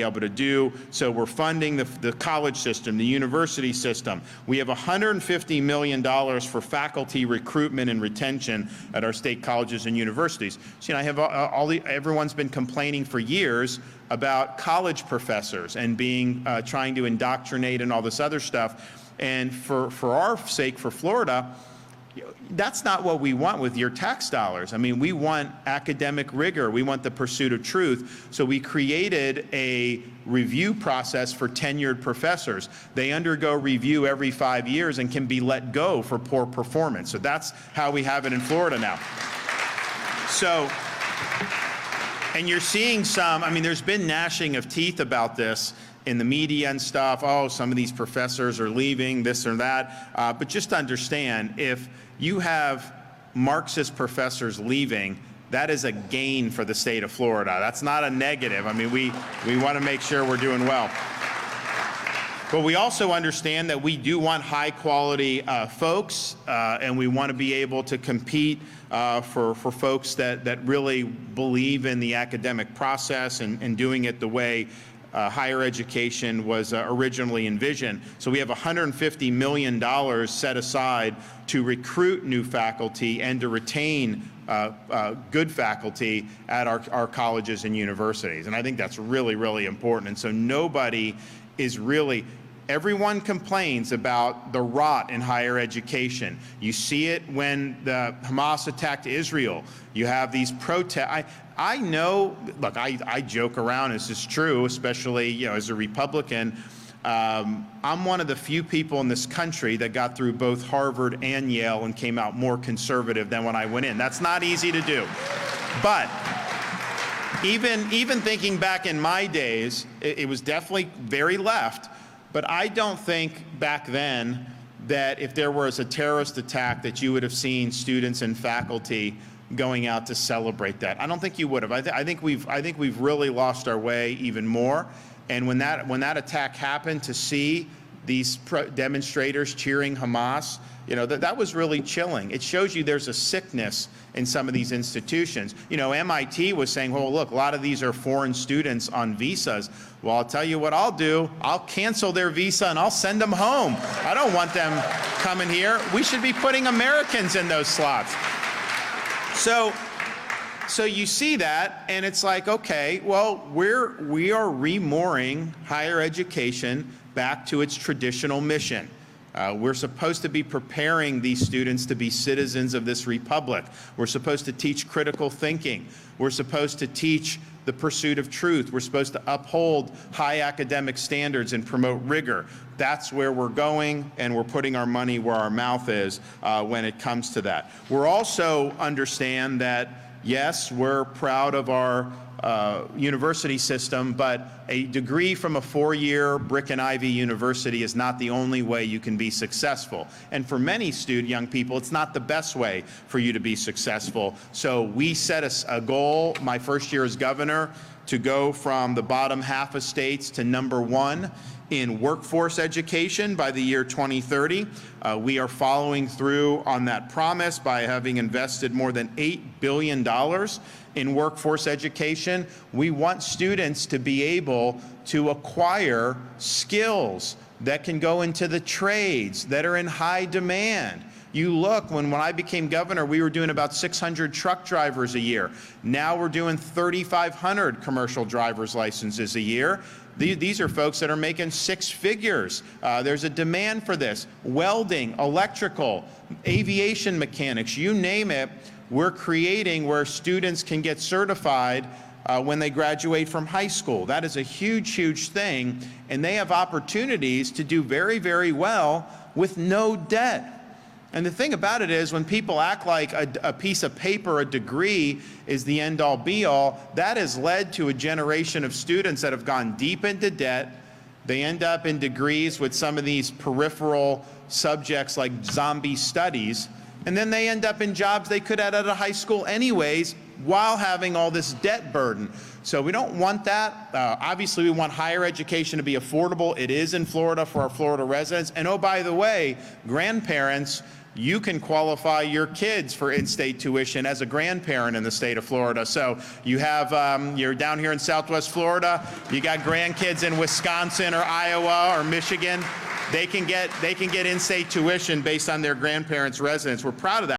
able to do. So we're funding the college system, the university system. We have $150 million for faculty recruitment and retention at our state colleges and universities. So, I have everyone's been complaining for years about college professors and being trying to indoctrinate and all this other stuff. And for our sake, for Florida, that's not what we want with your tax dollars. I mean, we want academic rigor. We want the pursuit of truth. So we created a review process for tenured professors. They undergo review every 5 years and can be let go for poor performance. So that's how we have it in Florida now. So, and you're seeing some, I mean, there's been gnashing of teeth about this in the media and stuff. Oh, some of these professors are leaving, this or that. But just understand, if you have Marxist professors leaving, that is a gain for the state of Florida. That's not a negative. I mean, we want to make sure we're doing well. But we also understand that we do want high quality folks, and we want to be able to compete for folks that really believe in the academic process and doing it the way higher education was originally envisioned. So we have $150 million set aside to recruit new faculty and to retain good faculty at our colleges and universities. And I think that's really, really important. And so nobody is really, everyone complains about the rot in higher education. You see it when the Hamas attacked Israel. You have these protests. I know, look, I joke around, this is true, especially, as a Republican. I'm one of the few people in this country that got through both Harvard and Yale and came out more conservative than when I went in. That's not easy to do. But even thinking back in my days, it was definitely very left. But I don't think back then that if there was a terrorist attack that you would have seen students and faculty going out to celebrate that. I don't think you would have. I think we've really lost our way even more. And when that attack happened, to see these demonstrators cheering Hamas, that was really chilling. It shows you there's a sickness in some of these institutions. MIT was saying, well, look, a lot of these are foreign students on visas. Well, I'll tell you what I'll do. I'll cancel their visa and I'll send them home. I don't want them coming here. We should be putting Americans in those slots. So you see that, and it's like, okay, well, we are remooring higher education back to its traditional mission. We're supposed to be preparing these students to be citizens of this republic. We're supposed to teach critical thinking. We're supposed to teach the pursuit of truth. We're supposed to uphold high academic standards and promote rigor. That's where we're going, and we're putting our money where our mouth is when it comes to that. We're also understand that, yes, we're proud of our university system, but a degree from a 4-year brick and ivy university is not the only way you can be successful. And for many young people, it's not the best way for you to be successful. So we set a goal, my first year as governor, to go from the bottom half of states to #1 in workforce education by the year 2030. We are following through on that promise by having invested more than $8 billion in workforce education. We want students to be able to acquire skills that can go into the trades that are in high demand. You look, when I became governor, we were doing about 600 truck drivers a year. Now we're doing 3,500 commercial driver's licenses a year. These are folks that are making 6 figures. There's a demand for this. Welding, electrical, aviation mechanics, you name it, we're creating where students can get certified when they graduate from high school. That is a huge, huge thing, and they have opportunities to do very, very well with no debt. And the thing about it is, when people act like a piece of paper, a degree, is the end-all be-all, that has led to a generation of students that have gone deep into debt. They end up in degrees with some of these peripheral subjects like zombie studies, and then they end up in jobs they could have out of high school anyways, while having all this debt burden. So we don't want that. Obviously, we want higher education to be affordable. It is in Florida for our Florida residents. And oh, by the way, grandparents, you can qualify your kids for in-state tuition as a grandparent in the state of Florida. So you have, you're down here in Southwest Florida, you got grandkids in Wisconsin or Iowa or Michigan, they can get in-state tuition based on their grandparents' residence. We're proud of that.